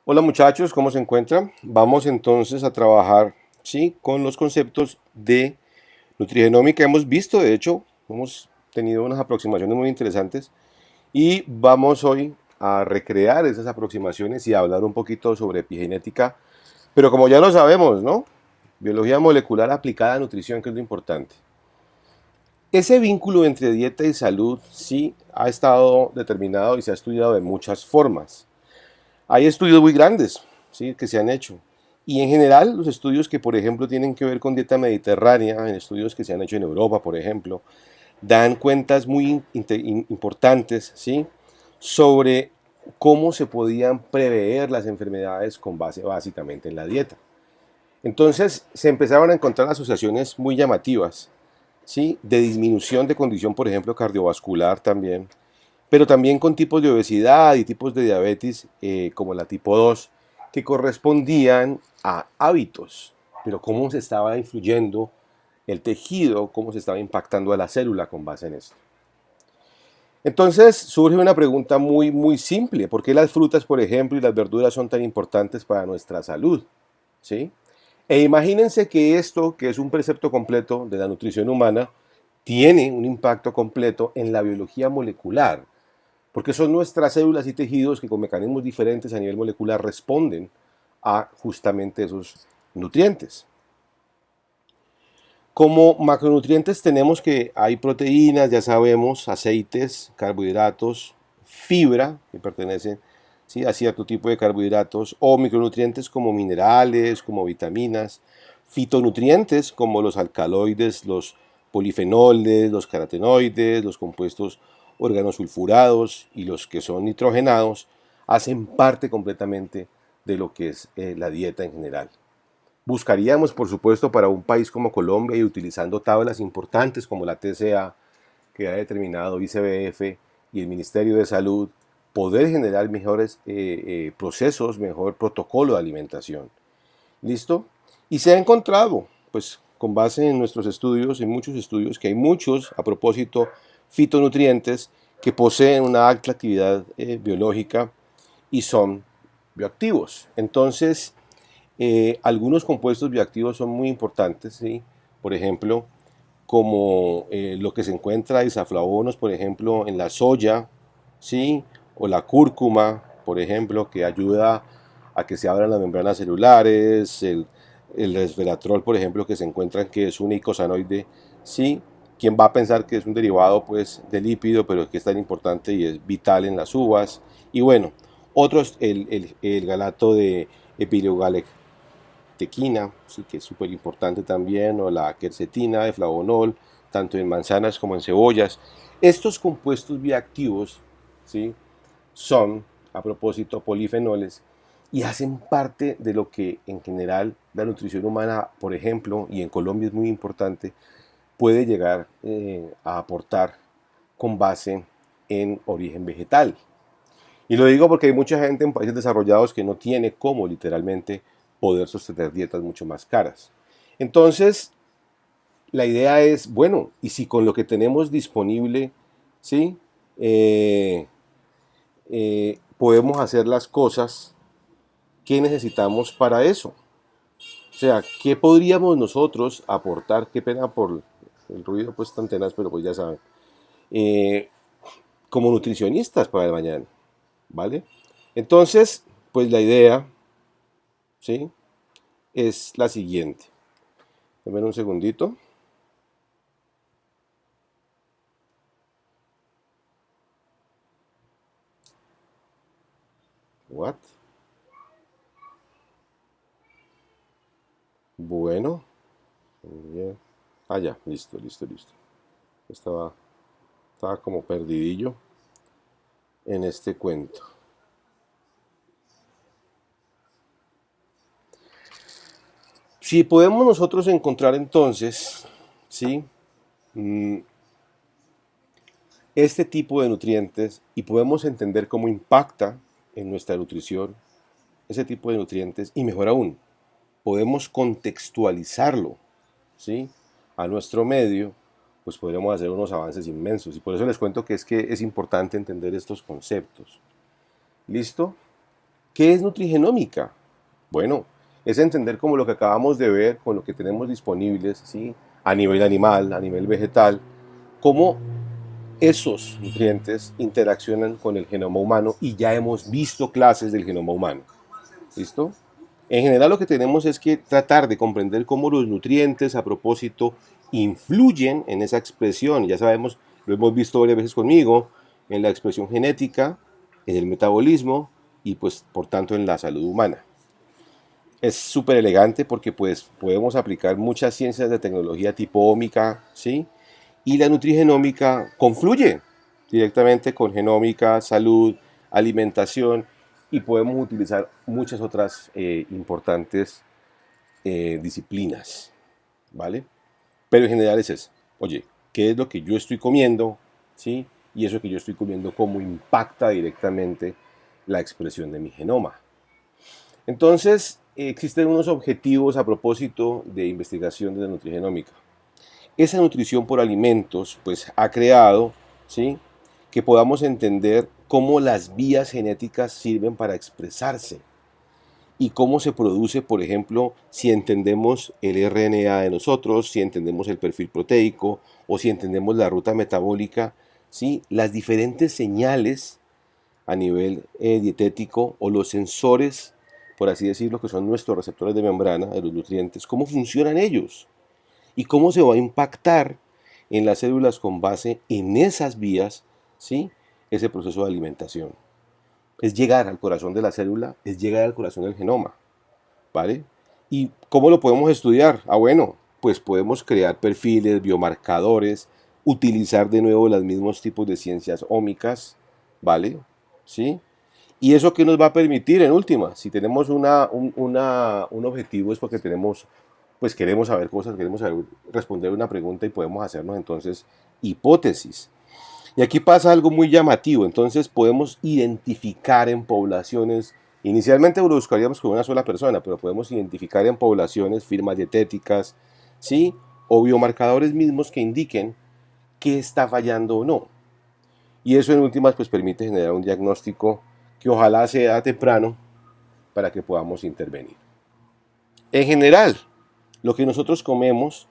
Hola muchachos, ¿cómo se encuentran? Vamos entonces a trabajar, ¿sí? Con los conceptos de nutrigenómica. Hemos visto, de hecho, hemos tenido unas aproximaciones muy interesantes y vamos hoy a recrear esas aproximaciones y a hablar un poquito sobre epigenética, pero como ya lo sabemos, ¿no? Biología molecular aplicada a nutrición, que es lo importante. Ese vínculo entre dieta y salud sí ha estado determinado y se ha estudiado de muchas formas. Hay estudios muy grandes, ¿sí?, que se han hecho. Y en general, los estudios que, por ejemplo, tienen que ver con dieta mediterránea, en estudios que se han hecho en Europa, por ejemplo, dan cuentas muy importantes, ¿sí?, sobre cómo se podían prever las enfermedades con base básicamente en la dieta. Entonces, se empezaron a encontrar asociaciones muy llamativas, ¿sí?, de disminución de condición, por ejemplo, cardiovascular también, pero también con tipos de obesidad y tipos de diabetes como la tipo 2 que correspondían a hábitos, pero cómo se estaba influyendo el tejido, cómo se estaba impactando a la célula con base en esto. Entonces surge una pregunta muy simple: ¿por qué las frutas, por ejemplo, y las verduras son tan importantes para nuestra salud? ¿Sí? E imagínense que esto, que es un precepto completo de la nutrición humana, tiene un impacto completo en la biología molecular, porque son nuestras células y tejidos que con mecanismos diferentes a nivel molecular responden a justamente esos nutrientes. Como macronutrientes tenemos que hay proteínas, ya sabemos, aceites, carbohidratos, fibra, que pertenecen, ¿sí?, a cierto tipo de carbohidratos, o micronutrientes como minerales, como vitaminas, fitonutrientes como los alcaloides, los polifenoles, los carotenoides, los compuestos organosulfurados y los que son nitrogenados, hacen parte completamente de lo que es la dieta en general. Buscaríamos, por supuesto, para un país como Colombia y utilizando tablas importantes como la TCA, que ha determinado ICBF y el Ministerio de Salud, poder generar mejores procesos, mejor protocolo de alimentación. ¿Listo? Y se ha encontrado, pues con base en nuestros estudios, en muchos estudios, que hay muchos, a propósito, fitonutrientes que poseen una alta actividad biológica y son bioactivos. Entonces, algunos compuestos bioactivos son muy importantes, ¿sí? Por ejemplo, como lo que se encuentra isoflavonos, por ejemplo, en la soya, ¿sí?, o la cúrcuma, por ejemplo, que ayuda a que se abran las membranas celulares, el resveratrol, por ejemplo, que se encuentra que es un icosanoide, ¿sí? ¿Quién va a pensar que es un derivado, pues, de lípido, pero que es tan importante y es vital en las uvas? Y bueno, otros, el galato de epidiogalactosa, tequina, sí, que es súper importante también, o la quercetina de flavonol, tanto en manzanas como en cebollas. Estos compuestos bioactivos, ¿sí?, son, a propósito, polifenoles y hacen parte de lo que en general la nutrición humana, por ejemplo, y en Colombia es muy importante, puede llegar a aportar con base en origen vegetal. Y lo digo porque hay mucha gente en países desarrollados que no tiene cómo literalmente poder sostener dietas mucho más caras. Entonces, la idea es, bueno, ¿y si con lo que tenemos disponible, sí, eh, podemos hacer las cosas? ¿Qué necesitamos para eso? O sea, ¿qué podríamos nosotros aportar? Qué pena por el ruido, pues tan tenaz, pero pues ya saben. Eh, Como nutricionistas para el mañana, ¿vale? Entonces, pues la idea, ¿sí?, es la siguiente. Denme un segundito. What? Bueno. Bien. Ah, ya, listo. Estaba, estaba como perdidillo en este cuento. Si podemos nosotros encontrar entonces, ¿sí?, mm, este tipo de nutrientes y podemos entender cómo impacta en nuestra nutrición ese tipo de nutrientes y mejor aún, podemos contextualizarlo, ¿sí?, a nuestro medio, pues podremos hacer unos avances inmensos. Y por eso les cuento que es importante entender estos conceptos. ¿Listo? ¿Qué es nutrigenómica? Bueno, es entender como lo que acabamos de ver, con lo que tenemos disponibles, ¿sí? A nivel animal, a nivel vegetal, cómo esos nutrientes interaccionan con el genoma humano y ya hemos visto clases del genoma humano. ¿Listo? En general lo que tenemos es que tratar de comprender cómo los nutrientes a propósito influyen en esa expresión. Ya sabemos, lo hemos visto varias veces conmigo, en la expresión genética, en el metabolismo y pues por tanto en la salud humana. Es súper elegante porque pues podemos aplicar muchas ciencias de tecnología tipo ómica, ¿sí? Y la nutrigenómica confluye directamente con genómica, salud, alimentación y podemos utilizar muchas otras importantes disciplinas, ¿vale? Pero en general es eso. Oye, ¿qué es lo que yo estoy comiendo? ¿Sí? Y eso que yo estoy comiendo, ¿cómo impacta directamente la expresión de mi genoma? Entonces, existen unos objetivos a propósito de investigación de la nutrigenómica. Esa nutrición por alimentos, pues ha creado, ¿sí? Que podamos entender cómo las vías genéticas sirven para expresarse y cómo se produce, por ejemplo, si entendemos el RNA de nosotros, si entendemos el perfil proteico o si entendemos la ruta metabólica, ¿sí? Las diferentes señales a nivel dietético o los sensores, por así decirlo, que son nuestros receptores de membrana de los nutrientes, cómo funcionan ellos y cómo se va a impactar en las células con base en esas vías, ¿sí? Ese proceso de alimentación. Es llegar al corazón de la célula, es llegar al corazón del genoma, ¿vale? ¿Y cómo lo podemos estudiar? Ah, bueno, pues podemos crear perfiles, biomarcadores, utilizar de nuevo los mismos tipos de ciencias ómicas, ¿vale? ¿Sí? ¿Y eso qué nos va a permitir en última? Si tenemos un objetivo es porque tenemos, pues queremos saber cosas, queremos saber, responder una pregunta y podemos hacernos entonces hipótesis. Y aquí pasa algo muy llamativo, entonces podemos identificar en poblaciones, inicialmente lo buscaríamos con una sola persona, pero podemos identificar en poblaciones firmas dietéticas, ¿sí? O biomarcadores mismos que indiquen qué está fallando o no. Y eso en últimas pues permite generar un diagnóstico que ojalá sea temprano para que podamos intervenir. En general, lo que nosotros comemos,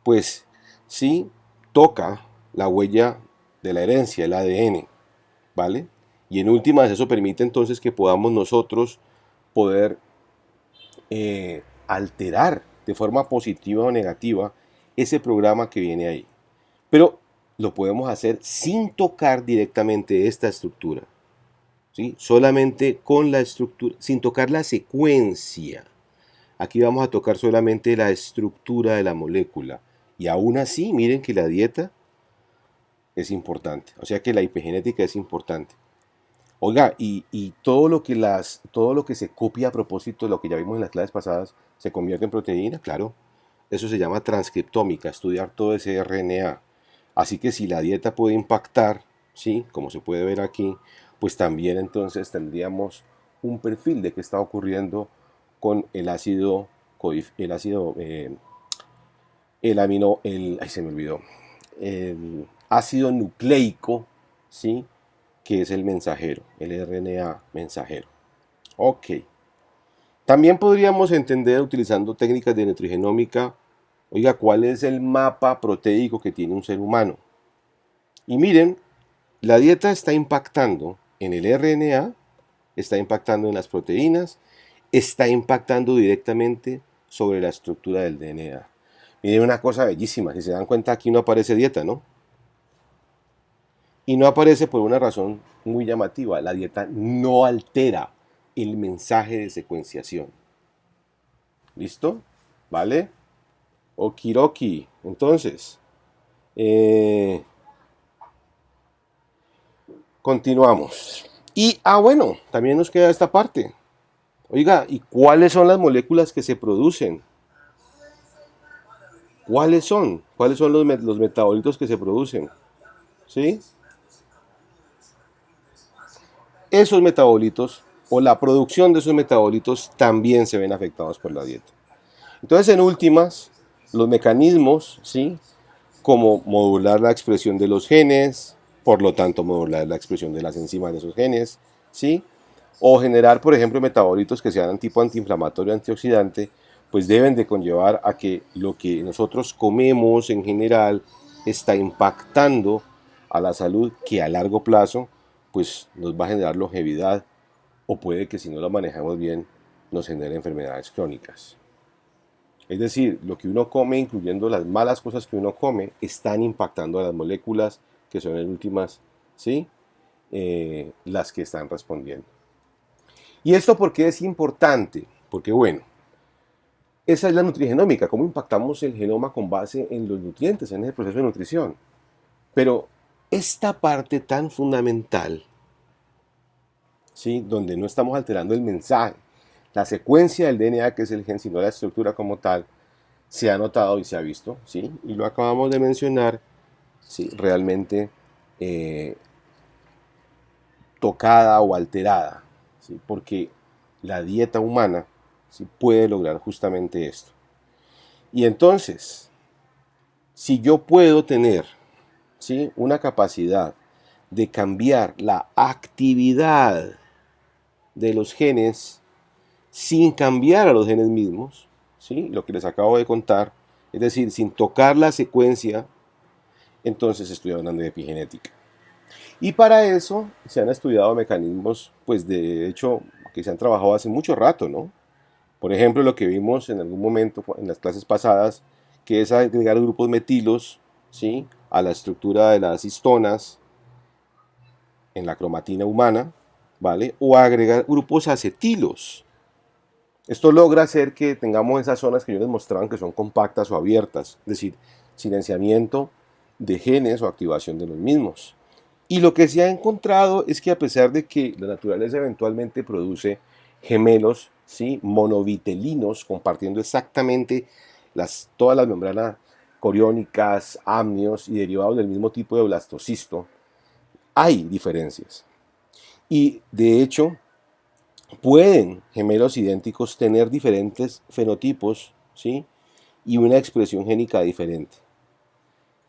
pues sí toca la huella de la herencia, el ADN, ¿vale? Y en últimas eso permite entonces que podamos nosotros poder alterar de forma positiva o negativa ese programa que viene ahí. Pero lo podemos hacer sin tocar directamente esta estructura, ¿sí? Solamente con la estructura, sin tocar la secuencia. Aquí vamos a tocar solamente la estructura de la molécula. Y aún así, miren que la dieta es importante. O sea que la epigenética es importante. Oiga, y todo lo que se copia a propósito de lo que ya vimos en las clases pasadas, se convierte en proteína, claro. Eso se llama transcriptómica, estudiar todo ese RNA. Así que si la dieta puede impactar, ¿sí? Como se puede ver aquí, pues también entonces tendríamos un perfil de qué está ocurriendo con el ácido, ay, se me olvidó, el ácido nucleico, ¿sí? Que es el mensajero, el RNA mensajero. Ok. También podríamos entender, utilizando técnicas de nutrigenómica, oiga, ¿cuál es el mapa proteico que tiene un ser humano? Y miren, la dieta está impactando en el RNA, está impactando en las proteínas, está impactando directamente sobre la estructura del DNA. Miren una cosa bellísima, si se dan cuenta aquí no aparece dieta, ¿no? Y no aparece por una razón muy llamativa, la dieta no altera el mensaje de secuenciación. ¿Listo? ¿Vale? Okiroki. Entonces, continuamos. Y, bueno, también nos queda esta parte. Oiga, ¿y cuáles son las moléculas que se producen? ¿Cuáles son? ¿Cuáles son los metabolitos que se producen? ¿Sí? Esos metabolitos o la producción de esos metabolitos también se ven afectados por la dieta. Entonces, en últimas, los mecanismos, ¿sí? Como modular la expresión de los genes, por lo tanto modular la expresión de las enzimas de esos genes, ¿sí? o generar, por ejemplo, metabolitos que sean tipo antiinflamatorio, antioxidante, pues deben de conllevar a que lo que nosotros comemos en general está impactando a la salud, que a largo plazo pues nos va a generar longevidad, o puede que si no lo manejamos bien nos genere enfermedades crónicas. Es decir, lo que uno come, incluyendo las malas cosas que uno come, están impactando a las moléculas que son en últimas, ¿sí? Las que están respondiendo. ¿Y esto por qué es importante? Porque bueno, esa es la nutrigenómica, cómo impactamos el genoma con base en los nutrientes, en el proceso de nutrición. Pero esta parte tan fundamental, ¿sí? Donde no estamos alterando el mensaje, la secuencia del DNA, que es el gen, sino la estructura como tal, se ha notado y se ha visto, ¿sí? Y lo acabamos de mencionar, ¿sí? Realmente tocada o alterada, ¿sí? Porque la dieta humana, ¿sí? Puede lograr justamente esto. Y entonces, si yo puedo tener, ¿sí? Una capacidad de cambiar la actividad de los genes sin cambiar a los genes mismos, ¿sí? Lo que les acabo de contar, es decir, sin tocar la secuencia, entonces estoy hablando de epigenética. Y para eso se han estudiado mecanismos, pues de hecho, que se han trabajado hace mucho rato, ¿no? Por ejemplo, lo que vimos en algún momento en las clases pasadas, que es agregar grupos metilos, ¿sí? A la estructura de las histonas en la cromatina humana, ¿vale? O agregar grupos acetilos. Esto logra hacer que tengamos esas zonas que yo les mostraba que son compactas o abiertas, es decir, silenciamiento de genes o activación de los mismos. Y lo que se ha encontrado es que a pesar de que la naturaleza eventualmente produce gemelos, ¿sí? Monovitelinos, compartiendo exactamente todas las membranas coriónicas, amnios y derivados del mismo tipo de blastocisto, hay diferencias. Y de hecho, pueden gemelos idénticos tener diferentes fenotipos, ¿sí? Y una expresión génica diferente.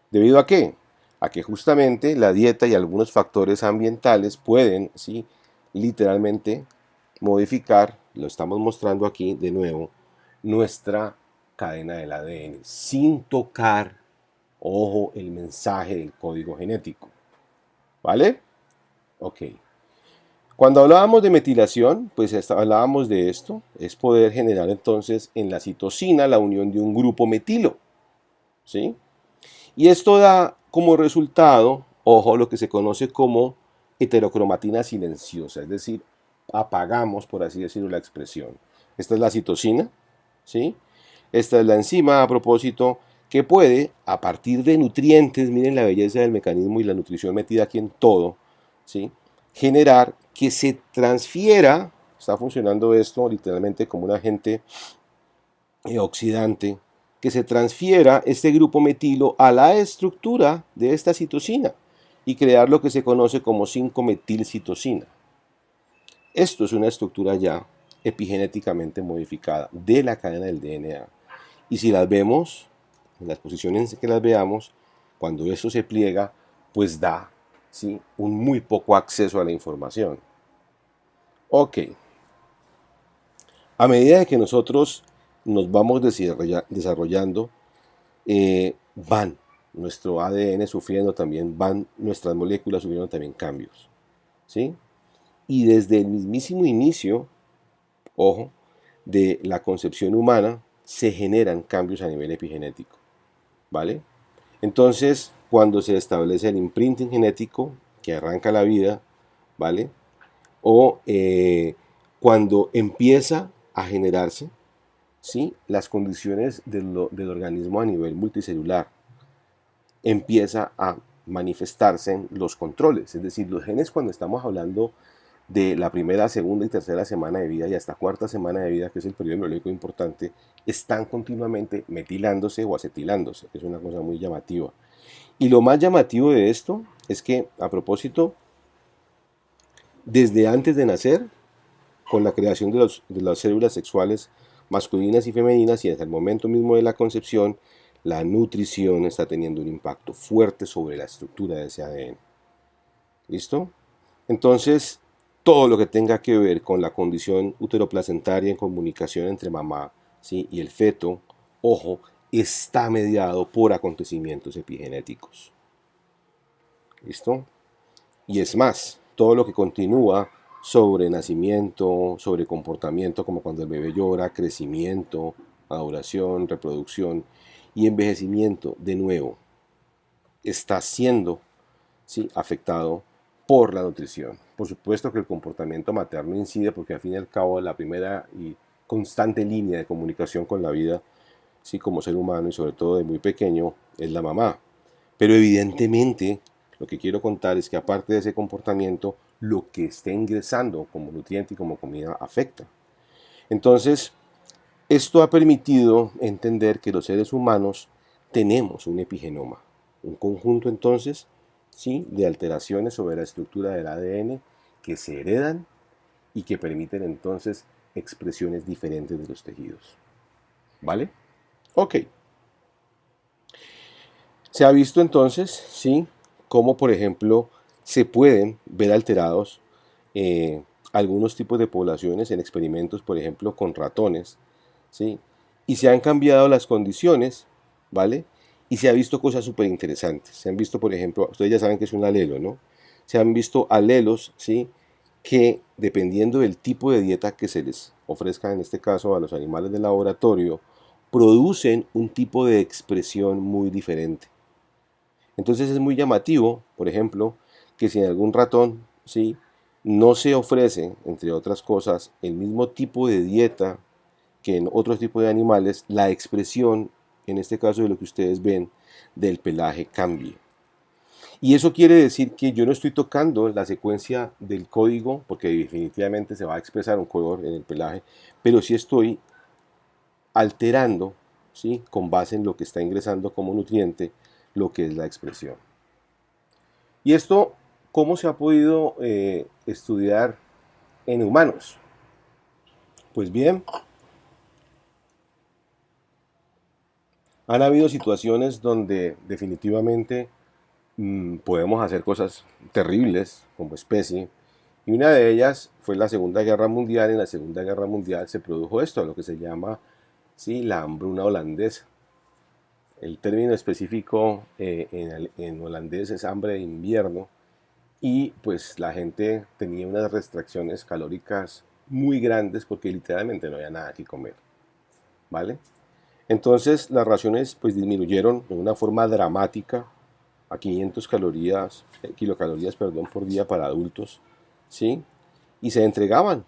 ¿Debido a qué? A que justamente la dieta y algunos factores ambientales pueden, ¿sí? Literalmente modificar, lo estamos mostrando aquí de nuevo, nuestra cadena del ADN, sin tocar, ojo, el mensaje del código genético. ¿Vale? Ok. Cuando hablábamos de metilación, pues hablábamos de esto, es poder generar entonces en la citosina la unión de un grupo metilo, ¿sí? Y esto da como resultado, ojo, lo que se conoce como heterocromatina silenciosa, es decir, apagamos, por así decirlo, la expresión. Esta es la citosina, ¿sí? Esta es la enzima, a propósito, que puede, a partir de nutrientes, miren la belleza del mecanismo y la nutrición metida aquí en todo, ¿sí? Generar que se transfiera, está funcionando esto literalmente como un agente oxidante, que se transfiera este grupo metilo a la estructura de esta citosina y crear lo que se conoce como 5-metilcitosina. Esto es una estructura ya epigenéticamente modificada de la cadena del DNA. Y si las vemos, en las posiciones en que las veamos, cuando esto se pliega, pues da, ¿sí? Un muy poco acceso a la información. Ok. A medida de que nosotros nos vamos desarrollando, van nuestro ADN sufriendo también, van nuestras moléculas sufriendo también cambios, ¿sí? Y desde el mismísimo inicio, ojo, de la concepción humana, se generan cambios a nivel epigenético, ¿vale? Entonces, cuando se establece el imprinting genético, que arranca la vida, ¿vale? O cuando empieza a generarse, ¿sí? Las condiciones del organismo a nivel multicelular, empieza a manifestarse en los controles, es decir, los genes cuando estamos hablando de la primera, segunda y tercera semana de vida y hasta cuarta semana de vida, que es el periodo biológico importante, están continuamente metilándose o acetilándose, que es una cosa muy llamativa. Y lo más llamativo de esto es que, a propósito, desde antes de nacer, con la creación de las células sexuales masculinas y femeninas y desde el momento mismo de la concepción, la nutrición está teniendo un impacto fuerte sobre la estructura de ese ADN. ¿Listo? Entonces, todo lo que tenga que ver con la condición uteroplacentaria en comunicación entre mamá, ¿sí?, y el feto, ojo, está mediado por acontecimientos epigenéticos. ¿Listo? Y es más, todo lo que continúa sobre nacimiento, sobre comportamiento, como cuando el bebé llora, crecimiento, maduración, reproducción y envejecimiento, de nuevo, está siendo, ¿sí?, afectado por la nutrición. Por supuesto que el comportamiento materno incide porque al fin y al cabo la primera y constante línea de comunicación con la vida, ¿sí?, como ser humano y sobre todo de muy pequeño, es la mamá. Pero evidentemente lo que quiero contar es que aparte de ese comportamiento, lo que esté ingresando como nutriente y como comida afecta. Entonces, esto ha permitido entender que los seres humanos tenemos un epigenoma, un conjunto entonces, ¿sí?, de alteraciones sobre la estructura del ADN que se heredan y que permiten entonces expresiones diferentes de los tejidos. ¿Vale? Ok. Se ha visto entonces, ¿sí?, cómo por ejemplo se pueden ver alterados algunos tipos de poblaciones en experimentos, por ejemplo, con ratones, ¿sí?, y se han cambiado las condiciones, ¿vale? Y se ha visto cosas súper interesantes. Se han visto, por ejemplo, ustedes ya saben que es un alelo, ¿no? Se han visto alelos, ¿sí?, que dependiendo del tipo de dieta que se les ofrezca, en este caso a los animales de laboratorio, producen un tipo de expresión muy diferente. Entonces es muy llamativo, por ejemplo, que si en algún ratón, ¿sí?, no se ofrece, entre otras cosas, el mismo tipo de dieta que en otros tipos de animales, la expresión, en este caso de lo que ustedes ven, del pelaje cambie. Y eso quiere decir que yo no estoy tocando la secuencia del código, porque definitivamente se va a expresar un color en el pelaje, pero sí estoy alterando, ¿sí?, con base en lo que está ingresando como nutriente, lo que es la expresión. ¿Y esto cómo se ha podido estudiar en humanos? Pues bien, han habido situaciones donde definitivamente podemos hacer cosas terribles como especie, y una de ellas fue la Segunda Guerra Mundial. En la Segunda Guerra Mundial se produjo esto, lo que se llama, sí, la hambruna holandesa. El término específico en holandés es hambre de invierno, y pues la gente tenía unas restricciones calóricas muy grandes porque literalmente no había nada que comer, ¿vale? Entonces las raciones pues disminuyeron de una forma dramática a 500 kilocalorías, perdón, por día para adultos, ¿sí? Y se trataban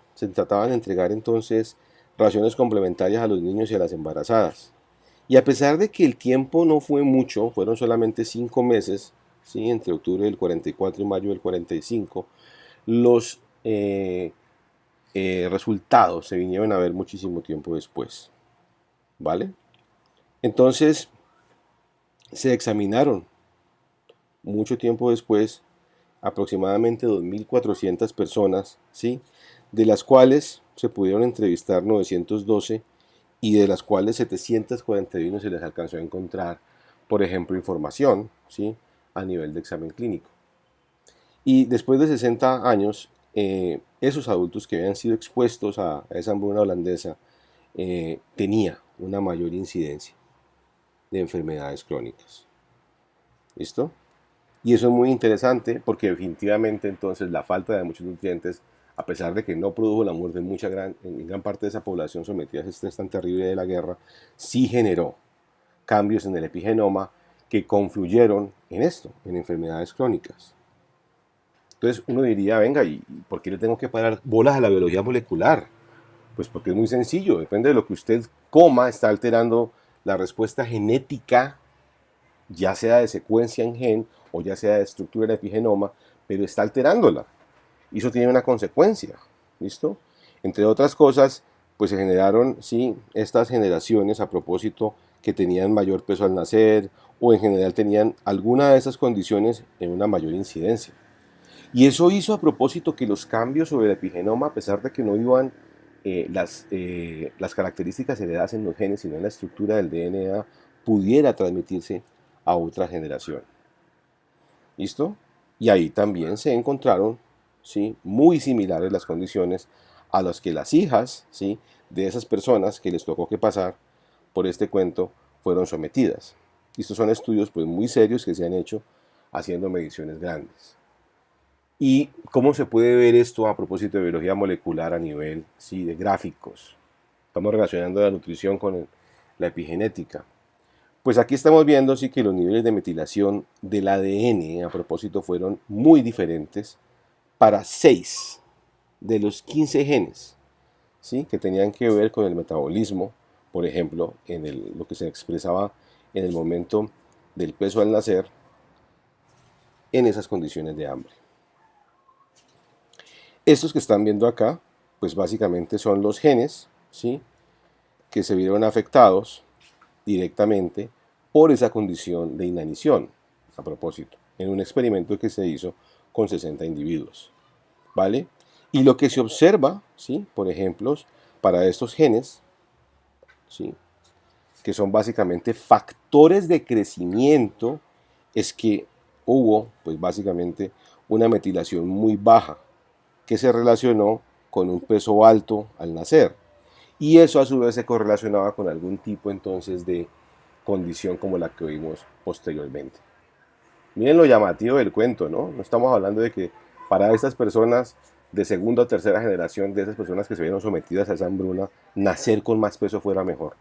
de entregar entonces raciones complementarias a los niños y a las embarazadas. Y a pesar de que el tiempo no fue mucho, fueron solamente 5 meses, ¿sí?, entre octubre del 44 y mayo del 45, los resultados se vinieron a ver muchísimo tiempo después, ¿vale? Entonces se examinaron mucho tiempo después aproximadamente 2.400 personas, ¿sí?, de las cuales se pudieron entrevistar 912 y de las cuales 741 se les alcanzó a encontrar, por ejemplo, información, ¿sí?, a nivel de examen clínico. Y después de 60 años, esos adultos que habían sido expuestos a esa hambruna holandesa tenía una mayor incidencia de enfermedades crónicas. ¿Listo? Y eso es muy interesante porque definitivamente entonces la falta de muchos nutrientes, a pesar de que no produjo la muerte en gran parte de esa población sometida a ese estrés tan terrible de la guerra, sí generó cambios en el epigenoma que confluyeron en esto, en enfermedades crónicas. Entonces uno diría, venga, ¿y por qué le tengo que parar bolas a la biología molecular? Pues porque es muy sencillo, depende de lo que usted coma, está alterando la respuesta genética, ya sea de secuencia en gen o ya sea de estructura del epigenoma, pero está alterándola. Y eso tiene una consecuencia, ¿listo? Entre otras cosas, pues se generaron, sí, estas generaciones a propósito que tenían mayor peso al nacer o en general tenían alguna de esas condiciones en una mayor incidencia. Y eso hizo a propósito que los cambios sobre el epigenoma, a pesar de que no iban las características heredadas en los genes, sino en la estructura del DNA, pudiera transmitirse a otra generación. ¿Listo? Y ahí también se encontraron ¿sí? Muy similares las condiciones a las que las hijas, ¿sí? De esas personas que les tocó que pasar por este cuento fueron sometidas. Estos son estudios pues, muy serios que se han hecho haciendo mediciones grandes. ¿Y cómo se puede ver esto a propósito de biología molecular a nivel, sí, de gráficos? Estamos relacionando la nutrición con la epigenética. Pues aquí estamos viendo sí que los niveles de metilación del ADN a propósito fueron muy diferentes para 6 de los 15 genes, ¿sí? Que tenían que ver con el metabolismo, por ejemplo, lo que se expresaba en el momento del peso al nacer en esas condiciones de hambre. Estos que están viendo acá, pues básicamente son los genes, ¿sí? Que se vieron afectados directamente por esa condición de inanición, a propósito, en un experimento que se hizo con 60 individuos, ¿vale? Y lo que se observa, ¿sí? Por ejemplo, para estos genes, ¿sí? Que son básicamente factores de crecimiento, es que hubo, pues básicamente, una metilación muy baja, que se relacionó con un peso alto al nacer. Y eso a su vez se correlacionaba con algún tipo entonces de condición como la que vimos posteriormente. Miren lo llamativo del cuento, ¿no? No estamos hablando de que para estas personas de segunda o tercera generación, de esas personas que se vieron sometidas a esa hambruna, nacer con más peso fuera mejor.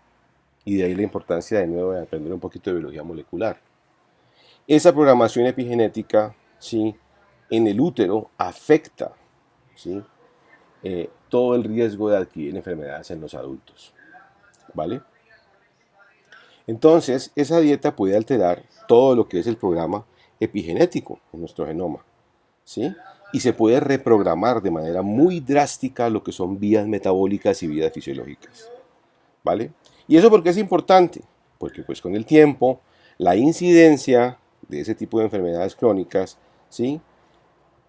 Y de ahí la importancia de nuevo de aprender un poquito de biología molecular. Esa programación epigenética, ¿sí? En el útero afecta, ¿sí? Todo el riesgo de adquirir enfermedades en los adultos, ¿vale? Entonces, esa dieta puede alterar todo lo que es el programa epigenético en nuestro genoma, ¿sí? Y se puede reprogramar de manera muy drástica lo que son vías metabólicas y vías fisiológicas, ¿vale? ¿Y eso por qué es importante? Porque pues con el tiempo, la incidencia de ese tipo de enfermedades crónicas, ¿sí?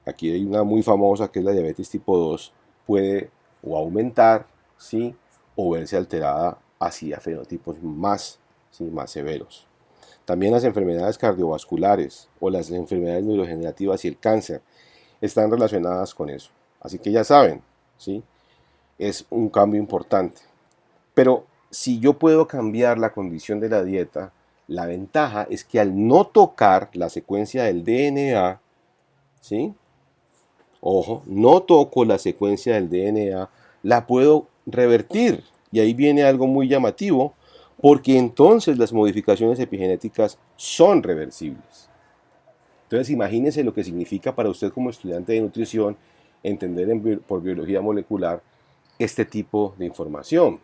Aquí hay una muy famosa que es la diabetes tipo 2, puede o aumentar, ¿sí? O verse alterada hacia fenotipos más, ¿sí? Más severos. También las enfermedades cardiovasculares o las enfermedades neurodegenerativas y el cáncer están relacionadas con eso. Así que ya saben, ¿sí? Es un cambio importante. Pero si yo puedo cambiar la condición de la dieta, la ventaja es que al no tocar la secuencia del DNA, ¿sí? Ojo, no toco la secuencia del DNA, la puedo revertir. Y ahí viene algo muy llamativo, porque entonces las modificaciones epigenéticas son reversibles. Entonces imagínense lo que significa para usted como estudiante de nutrición entender por biología molecular este tipo de información.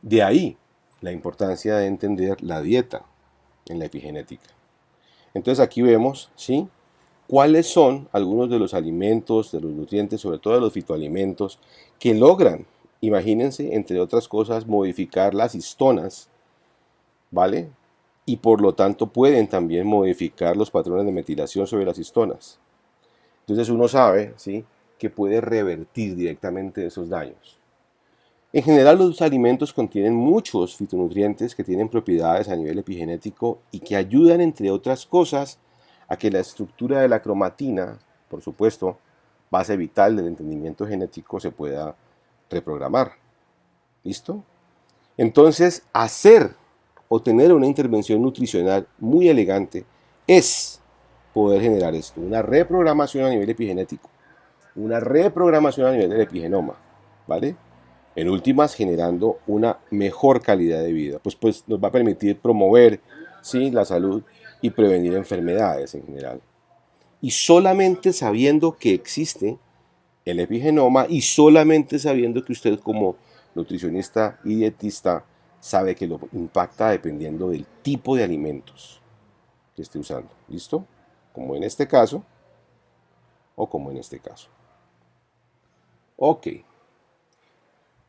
De ahí la importancia de entender la dieta en la epigenética. Entonces aquí vemos, ¿sí? ¿Cuáles son algunos de los alimentos, de los nutrientes, sobre todo de los fitoalimentos, que logran, imagínense, entre otras cosas, modificar las histonas, ¿vale? Y por lo tanto pueden también modificar los patrones de metilación sobre las histonas. Entonces uno sabe, ¿sí? Que puede revertir directamente esos daños. En general los alimentos contienen muchos fitonutrientes que tienen propiedades a nivel epigenético y que ayudan, entre otras cosas, a que la estructura de la cromatina, por supuesto, base vital del entendimiento genético, se pueda reprogramar. ¿Listo? Entonces, hacer o tener una intervención nutricional muy elegante es poder generar esto, una reprogramación a nivel epigenético, una reprogramación a nivel del epigenoma, ¿vale? En últimas, generando una mejor calidad de vida, pues nos va a permitir promover, ¿sí? La salud y prevenir enfermedades en general. Y solamente sabiendo que existe el epigenoma y solamente sabiendo que usted como nutricionista y dietista sabe que lo impacta dependiendo del tipo de alimentos que esté usando. ¿Listo? Como en este caso o como en este caso. Ok.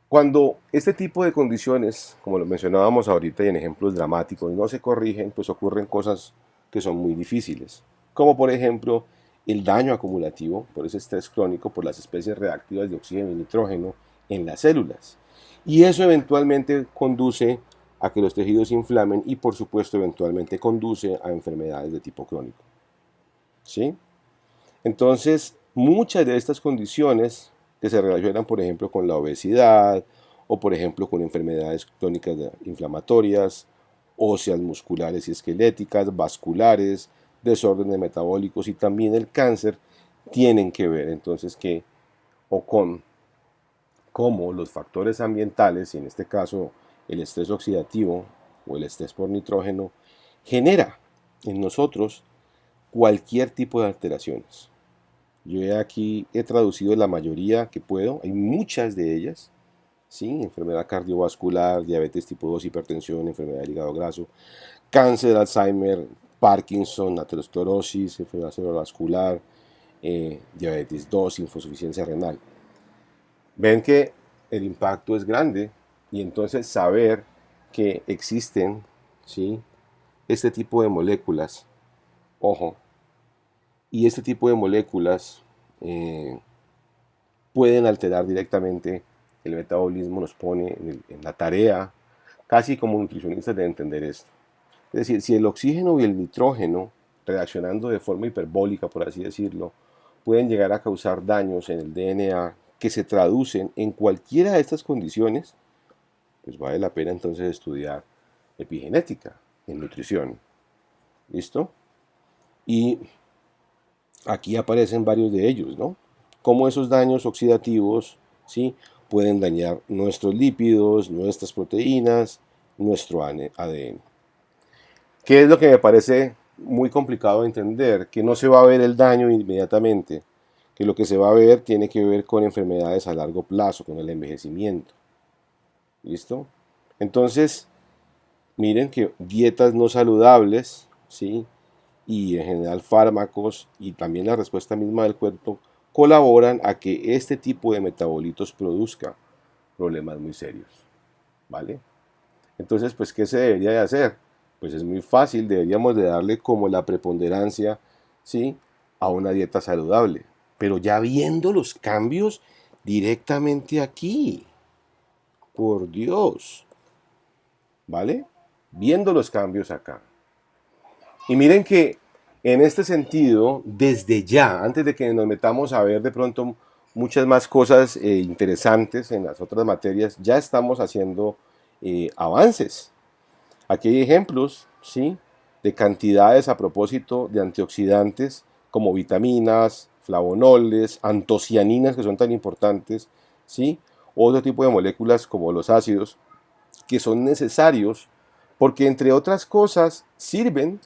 Cuando este tipo de condiciones, como lo mencionábamos ahorita y en ejemplos dramáticos, no se corrigen, pues ocurren cosas que son muy difíciles, como por ejemplo el daño acumulativo por ese estrés crónico por las especies reactivas de oxígeno y nitrógeno en las células. Y eso eventualmente conduce a que los tejidos se inflamen y por supuesto eventualmente conduce a enfermedades de tipo crónico. ¿Sí? Entonces, muchas de estas condiciones que se relacionan, por ejemplo, con la obesidad o, por ejemplo, con enfermedades crónicas inflamatorias, óseas, musculares y esqueléticas, vasculares, desórdenes metabólicos y también el cáncer, tienen que ver entonces que o con cómo los factores ambientales, y en este caso el estrés oxidativo o el estrés por nitrógeno, genera en nosotros cualquier tipo de alteraciones. Yo aquí he traducido la mayoría que puedo, hay muchas de ellas, ¿sí? Enfermedad cardiovascular, diabetes tipo 2, hipertensión, enfermedad del hígado graso, cáncer, Alzheimer, Parkinson, aterosclerosis, enfermedad cerebrovascular, diabetes 2, insuficiencia renal. Ven que el impacto es grande y entonces saber que existen, ¿sí?, este tipo de moléculas, ojo, y este tipo de moléculas eh, pueden alterar directamente el metabolismo, nos pone en la tarea, casi como nutricionistas, de entender esto. Es decir, si el oxígeno y el nitrógeno, reaccionando de forma hiperbólica, por así decirlo, pueden llegar a causar daños en el DNA que se traducen en cualquiera de estas condiciones, pues vale la pena entonces estudiar epigenética en nutrición. ¿Listo? Y aquí aparecen varios de ellos, ¿no? Cómo esos daños oxidativos, ¿sí?, pueden dañar nuestros lípidos, nuestras proteínas, nuestro ADN. ¿Qué es lo que me parece muy complicado de entender? Que no se va a ver el daño inmediatamente, que lo que se va a ver tiene que ver con enfermedades a largo plazo, con el envejecimiento. ¿Listo? Entonces, miren que dietas no saludables, ¿sí?, y en general fármacos y también la respuesta misma del cuerpo colaboran a que este tipo de metabolitos produzca problemas muy serios, ¿vale? Entonces, pues, ¿qué se debería de hacer? Pues es muy fácil, deberíamos de darle como la preponderancia, ¿sí?, a una dieta saludable, pero ya viendo los cambios directamente aquí, por Dios, ¿vale? Viendo los cambios acá. Y miren que en este sentido, desde ya, antes de que nos metamos a ver de pronto muchas más cosas interesantes en las otras materias, ya estamos haciendo avances. Aquí hay ejemplos, ¿sí?, de cantidades a propósito de antioxidantes como vitaminas, flavonoles, antocianinas, que son tan importantes, ¿sí?, otro tipo de moléculas como los ácidos, que son necesarios porque, entre otras cosas, sirven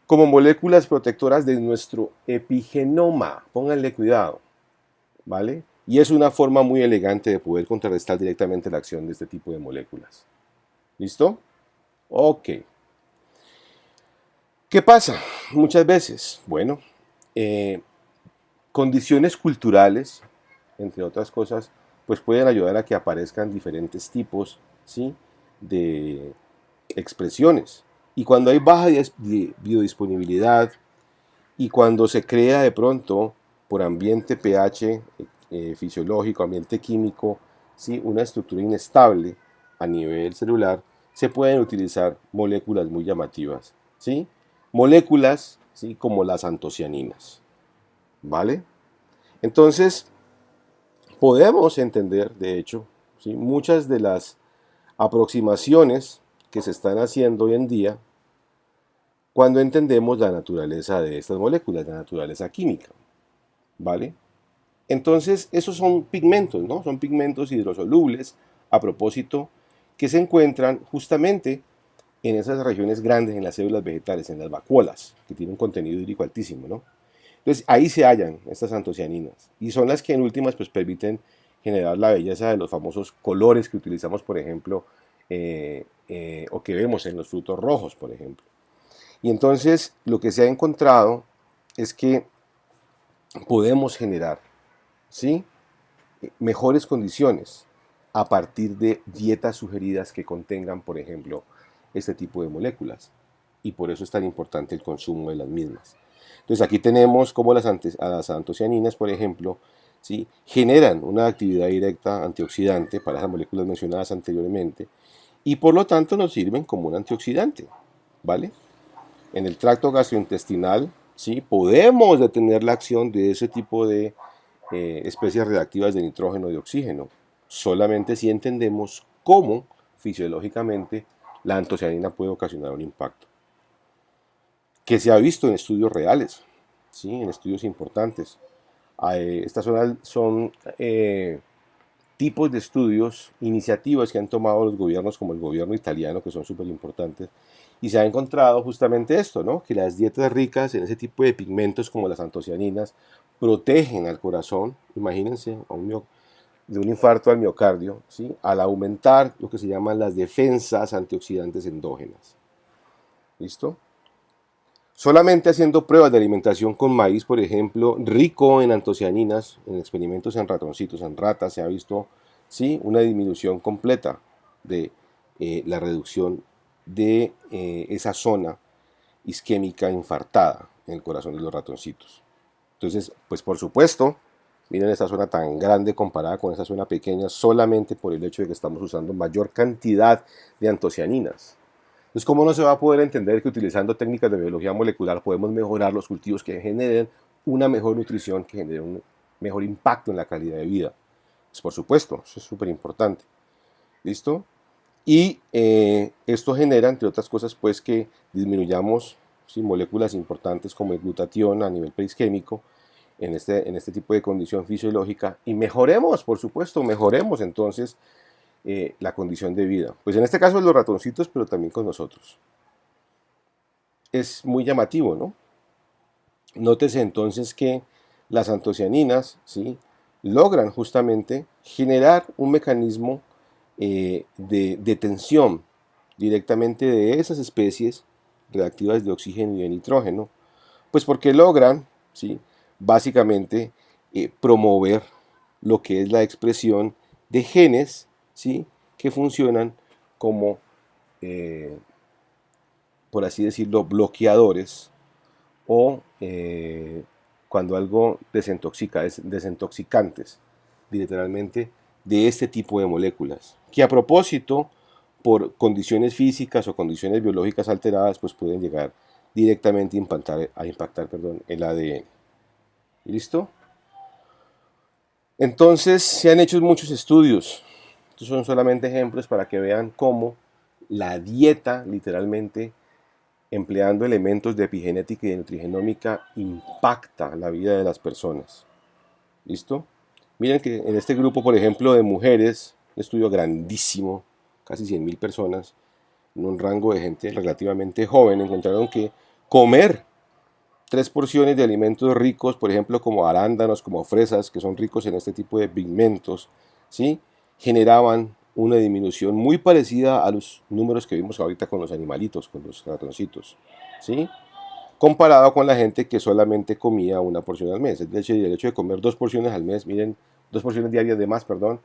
como moléculas protectoras de nuestro epigenoma. Pónganle cuidado, ¿vale? Y es una forma muy elegante de poder contrarrestar directamente la acción de este tipo de moléculas. ¿Listo? Ok. ¿Qué pasa? Muchas veces, bueno, condiciones culturales, entre otras cosas, pues pueden ayudar a que aparezcan diferentes tipos, ¿sí?, de expresiones. Y cuando hay baja biodisponibilidad y cuando se crea de pronto por ambiente pH fisiológico, ambiente químico, ¿sí?, una estructura inestable a nivel celular, se pueden utilizar moléculas muy llamativas, ¿sí? Moléculas, ¿sí?, como las antocianinas, ¿vale? Entonces, podemos entender, de hecho, ¿sí?, muchas de las aproximaciones que se están haciendo hoy en día cuando entendemos la naturaleza de estas moléculas, la naturaleza química, ¿vale? Entonces, esos son pigmentos, ¿no? Son pigmentos hidrosolubles, a propósito, que se encuentran justamente en esas regiones grandes, en las células vegetales, en las vacuolas, que tienen un contenido hídrico altísimo, ¿no? Entonces, ahí se hallan estas antocianinas, y son las que en últimas pues permiten generar la belleza de los famosos colores que utilizamos, por ejemplo, o que vemos en los frutos rojos, por ejemplo. Y entonces, lo que se ha encontrado es que podemos generar, ¿sí?, mejores condiciones a partir de dietas sugeridas que contengan, por ejemplo, este tipo de moléculas. Y por eso es tan importante el consumo de las mismas. Entonces aquí tenemos cómo las antocianinas, por ejemplo, ¿sí?, generan una actividad directa antioxidante para las moléculas mencionadas anteriormente y por lo tanto nos sirven como un antioxidante, ¿vale? En el tracto gastrointestinal ¿sí? Podemos detener la acción de ese tipo de especies reactivas de nitrógeno y de oxígeno, solamente si entendemos cómo fisiológicamente la antocianina puede ocasionar un impacto, que se ha visto en estudios reales, ¿sí? En estudios importantes. Estas son tipos de estudios, iniciativas que han tomado los gobiernos como el gobierno italiano, que son súper importantes, y se ha encontrado justamente esto, ¿no? Que las dietas ricas en ese tipo de pigmentos como las antocianinas protegen al corazón, imagínense, de un infarto al miocardio, ¿sí? Al aumentar lo que se llaman las defensas antioxidantes endógenas. ¿Listo? Solamente haciendo pruebas de alimentación con maíz, por ejemplo, rico en antocianinas, en experimentos en ratoncitos, en ratas, se ha visto, ¿sí?, una disminución completa de la reducción de esa zona isquémica infartada en el corazón de los ratoncitos. Entonces, pues por supuesto, miren esta zona tan grande comparada con esa zona pequeña solamente por el hecho de que estamos usando mayor cantidad de antocianinas. Entonces, ¿cómo no se va a poder entender que utilizando técnicas de biología molecular podemos mejorar los cultivos que generen una mejor nutrición, que generen un mejor impacto en la calidad de vida? Pues por supuesto, eso es súper importante. ¿Listo? Y esto genera, entre otras cosas, pues que disminuyamos, ¿sí?, moléculas importantes como el glutatión a nivel preisquémico en este tipo de condición fisiológica y mejoremos, por supuesto, mejoremos entonces la condición de vida. Pues en este caso los ratoncitos, pero también con nosotros. Es muy llamativo, ¿no? Nótese entonces que las antocianinas, ¿sí?, logran justamente generar un mecanismo de detención directamente de esas especies reactivas de oxígeno y de nitrógeno, pues porque logran, ¿sí?, básicamente promover lo que es la expresión de genes, ¿sí?, que funcionan como, por así decirlo, bloqueadores o cuando algo desintoxica, es desintoxicantes, literalmente, de este tipo de moléculas, que a propósito, por condiciones físicas o condiciones biológicas alteradas, pues pueden llegar directamente a impactar el ADN. ¿Listo? Entonces, se han hecho muchos estudios. Estos son solamente ejemplos para que vean cómo la dieta, literalmente, empleando elementos de epigenética y de nutrigenómica, impacta la vida de las personas. ¿Listo? Miren que en este grupo, por ejemplo, de mujeres, un estudio grandísimo, casi 100.000 personas, en un rango de gente relativamente joven, encontraron que comer 3 porciones de alimentos ricos, por ejemplo, como arándanos, como fresas, que son ricos en este tipo de pigmentos, ¿sí?, generaban una disminución muy parecida a los números que vimos ahorita con los animalitos, con los ratoncitos, ¿sí?, comparado con la gente que solamente comía una porción al mes. El hecho de comer 2 porciones al mes, miren, 2 porciones diarias de más, perdón,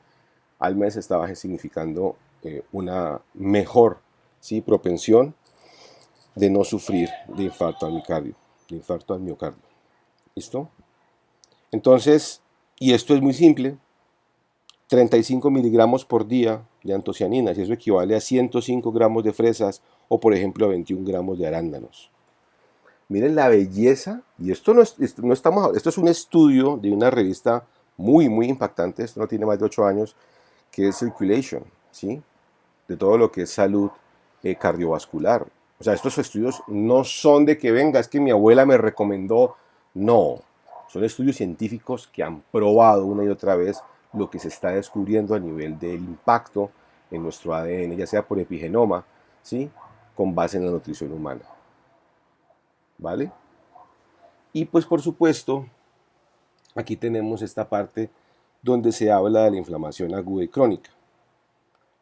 al mes estaba significando una mejor, ¿sí?, propensión de no sufrir de infarto al miocardio, ¿Listo? Entonces, y esto es muy simple, 35 miligramos por día de antocianinas, y eso equivale a 105 gramos de fresas o, por ejemplo, a 21 gramos de arándanos. Miren la belleza, y esto es un estudio de una revista muy, muy impactante, esto no tiene más de 8 años, que es Circulation, ¿sí?, de todo lo que es salud cardiovascular. O sea, estos estudios no son de que venga, es que mi abuela me recomendó, no, son estudios científicos que han probado una y otra vez lo que se está descubriendo a nivel del impacto en nuestro ADN, ya sea por epigenoma, ¿sí?, con base en la nutrición humana. ¿Vale? Y pues por supuesto, aquí tenemos esta parte donde se habla de la inflamación aguda y crónica.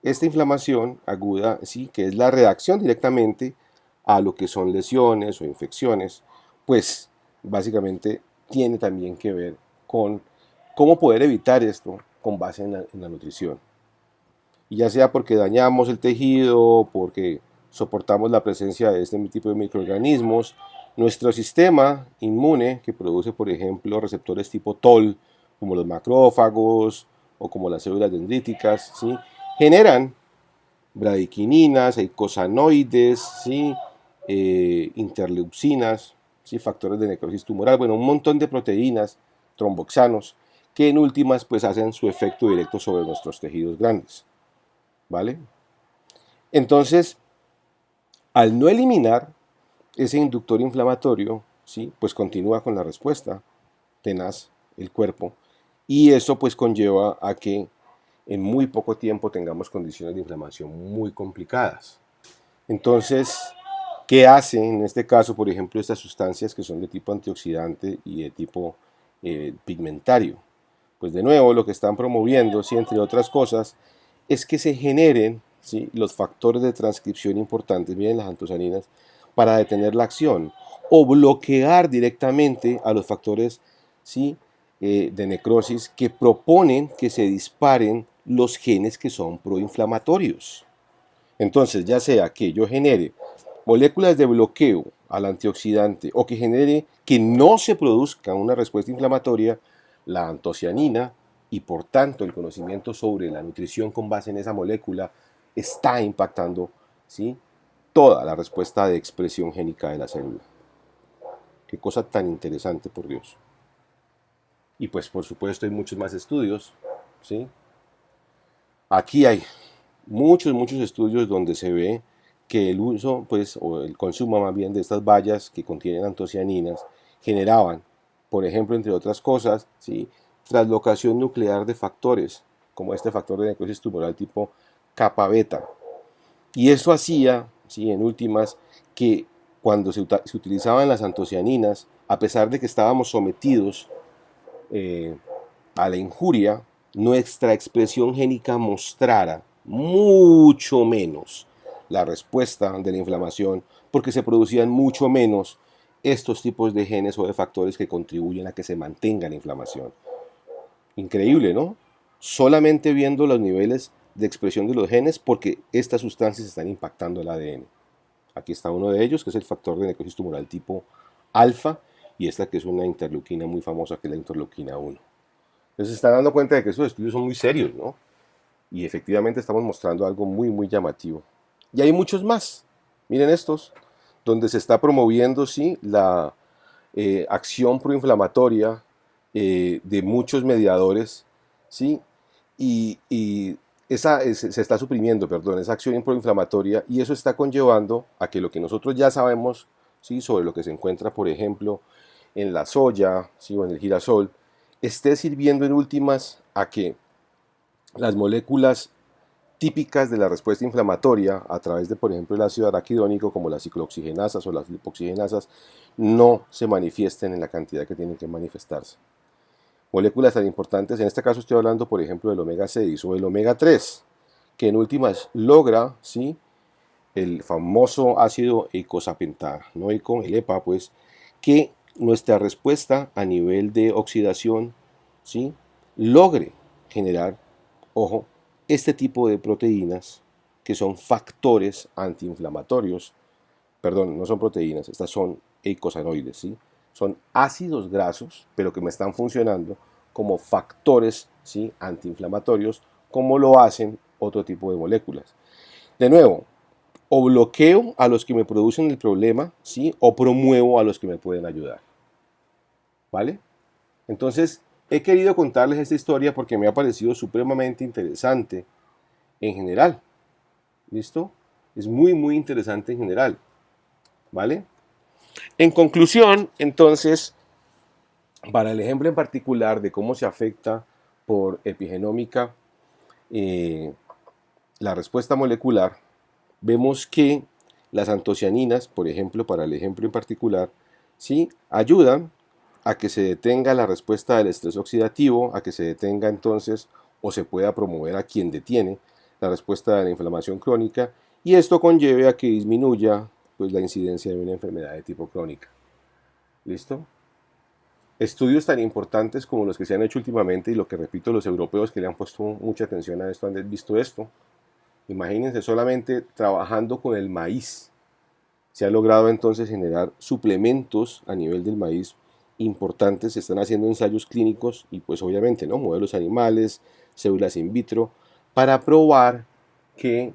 Esta inflamación aguda, sí, que es la reacción directamente a lo que son lesiones o infecciones, pues básicamente tiene también que ver con cómo poder evitar esto con base en la nutrición. Y ya sea porque dañamos el tejido, porque soportamos la presencia de este tipo de microorganismos, nuestro sistema inmune, que produce, por ejemplo, receptores tipo TOL, como los macrófagos o como las células dendríticas, ¿sí?, generan bradiquininas, eicosanoides, ¿sí?, interleucinas, ¿sí? Factores de necrosis tumoral, bueno, un montón de proteínas, tromboxanos, que en últimas pues hacen su efecto directo sobre nuestros tejidos grandes, ¿vale? Entonces, al no eliminar ese inductor inflamatorio, ¿sí? Pues continúa con la respuesta tenaz el cuerpo y eso pues conlleva a que en muy poco tiempo tengamos condiciones de inflamación muy complicadas. Entonces, ¿qué hacen en este caso, por ejemplo, estas sustancias que son de tipo antioxidante y de tipo pigmentario? Pues de nuevo, lo que están promoviendo, ¿sí? Entre otras cosas, es que se generen, ¿sí? Los factores de transcripción importantes, miren las antocianinas, para detener la acción o bloquear directamente a los factores, ¿sí? De necrosis que proponen que se disparen los genes que son proinflamatorios. Entonces, ya sea que yo genere moléculas de bloqueo al antioxidante o que genere que no se produzca una respuesta inflamatoria, la antocianina y por tanto el conocimiento sobre la nutrición con base en esa molécula está impactando, ¿sí? Toda la respuesta de expresión génica de la célula. Qué cosa tan interesante, por Dios. Y pues por supuesto hay muchos más estudios, ¿sí? Aquí hay muchos estudios donde se ve que el uso, pues, o el consumo más bien de estas bayas que contienen antocianinas generaban, por ejemplo, entre otras cosas, ¿sí? Translocación nuclear de factores, como este factor de necrosis tumoral tipo kappa beta. Y eso hacía, ¿sí? En últimas, que cuando se utilizaban las antocianinas, a pesar de que estábamos sometidos a la injuria, nuestra expresión génica mostrara mucho menos la respuesta de la inflamación porque se producían mucho menos estos tipos de genes o de factores que contribuyen a que se mantenga la inflamación. Increíble, ¿no? Solamente viendo los niveles de expresión de los genes porque estas sustancias están impactando el ADN. Aquí está uno de ellos, que es el factor de necrosis tumoral tipo alfa, y esta que es una interleuquina muy famosa, que es la interleuquina 1. Entonces se están dando cuenta de que esos estudios son muy serios, ¿no? Y efectivamente estamos mostrando algo muy llamativo. Y hay muchos más. Miren estos, donde se está promoviendo, sí, la acción proinflamatoria de muchos mediadores, sí, y se está suprimiendo, perdón, esa acción proinflamatoria y eso está conllevando a que lo que nosotros ya sabemos, sí, sobre lo que se encuentra, por ejemplo, en la soya, sí, o en el girasol, esté sirviendo en últimas a que las moléculas típicas de la respuesta inflamatoria a través de, por ejemplo, el ácido araquidónico, como las ciclooxigenasas o las lipoxigenasas, no se manifiesten en la cantidad que tienen que manifestarse. Moléculas tan importantes, en este caso estoy hablando, por ejemplo, del omega 6 o el omega 3, que en últimas logra, ¿sí? El famoso ácido eicosapentaenoico, el EPA, pues, que nuestra respuesta a nivel de oxidación, ¿sí? Logre generar, ojo, este tipo de proteínas que son factores antiinflamatorios, perdón, no son proteínas, estas son eicosanoides, ¿sí? Son ácidos grasos, pero que me están funcionando como factores, ¿sí? Antiinflamatorios, como lo hacen otro tipo de moléculas. De nuevo, o bloqueo a los que me producen el problema, ¿sí? O promuevo a los que me pueden ayudar. ¿Vale? Entonces, he querido contarles esta historia porque me ha parecido supremamente interesante en general. ¿Listo? Es muy interesante en general. ¿Vale? En conclusión, entonces, para el ejemplo en particular de cómo se afecta por epigenómica la respuesta molecular, vemos que las antocianinas, por ejemplo, para el ejemplo en particular, ¿sí? Ayudan a que se detenga la respuesta del estrés oxidativo, a que se detenga entonces o se pueda promover a quien detiene la respuesta de la inflamación crónica y esto conlleve a que disminuya pues, la incidencia de una enfermedad de tipo crónica. ¿Listo? Estudios tan importantes como los que se han hecho últimamente y lo que repito, los europeos que le han puesto mucha atención a esto han visto esto. Imagínense solamente trabajando con el maíz. Se ha logrado entonces generar suplementos a nivel del maíz importantes. Se están haciendo ensayos clínicos y pues obviamente no modelos animales, células in vitro, para probar que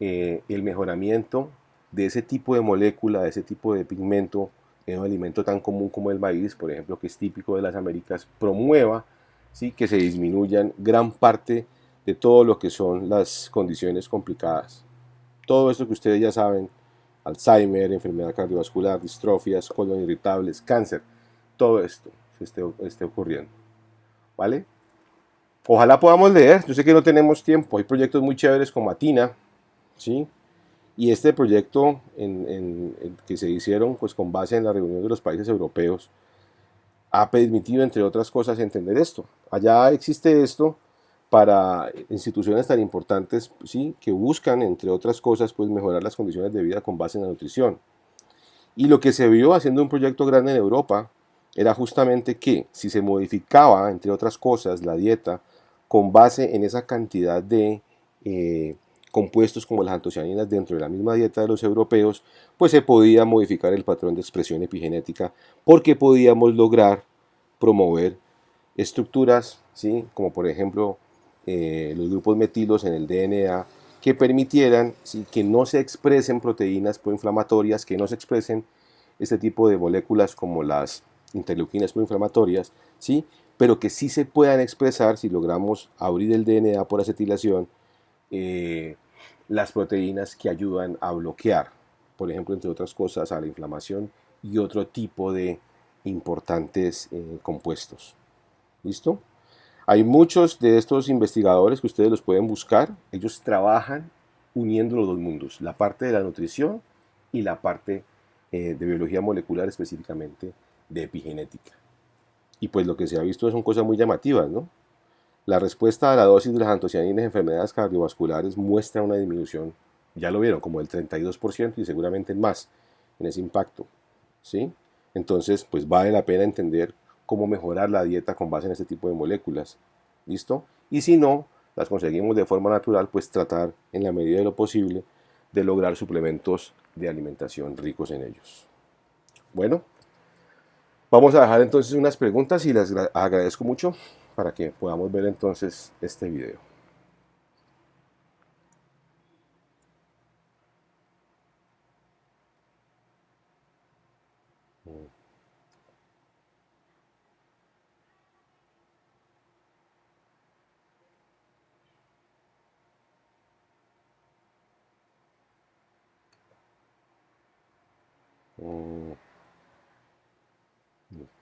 el mejoramiento de ese tipo de molécula, de ese tipo de pigmento, en un alimento tan común como el maíz, por ejemplo, que es típico de las Américas, promueva, ¿sí?, que se disminuyan gran parte de todo lo que son las condiciones complicadas. Todo esto que ustedes ya saben, Alzheimer, enfermedad cardiovascular, distrofias, colon irritables, cáncer, todo esto se esté ocurriendo, ¿vale? Ojalá podamos leer, yo sé que no tenemos tiempo, hay proyectos muy chéveres como Atina, ¿sí? Y este proyecto que se hicieron pues, con base en la reunión de los países europeos ha permitido, entre otras cosas, entender esto. Allá existe esto para instituciones tan importantes, ¿sí?, que buscan, entre otras cosas, pues, mejorar las condiciones de vida con base en la nutrición. Y lo que se vio haciendo un proyecto grande en Europa era justamente que si se modificaba, entre otras cosas, la dieta con base en esa cantidad de compuestos como las antocianinas dentro de la misma dieta de los europeos, pues se podía modificar el patrón de expresión epigenética porque podíamos lograr promover estructuras, ¿sí?, como por ejemplo los grupos metilos en el DNA que permitieran, ¿sí?, que no se expresen proteínas proinflamatorias, que no se expresen este tipo de moléculas como las interleuquinas proinflamatorias, ¿sí?, pero que sí se puedan expresar si logramos abrir el DNA por acetilación, eh, las proteínas que ayudan a bloquear, por ejemplo, entre otras cosas, a la inflamación y otro tipo de importantes compuestos. ¿Listo? Hay muchos de estos investigadores que ustedes los pueden buscar. Ellos trabajan uniendo los dos mundos, la parte de la nutrición y la parte de biología molecular, específicamente de epigenética. Y pues lo que se ha visto son cosas muy llamativas, ¿no? La respuesta a la dosis de las antocianinas en enfermedades cardiovasculares muestra una disminución, ya lo vieron, como del 32% y seguramente más en ese impacto, ¿sí? Entonces, pues vale la pena entender cómo mejorar la dieta con base en este tipo de moléculas, ¿listo? Y si no las conseguimos de forma natural, pues tratar en la medida de lo posible de lograr suplementos de alimentación ricos en ellos. Bueno, vamos a dejar entonces unas preguntas y les agradezco mucho para que podamos ver entonces este video.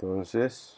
Entonces,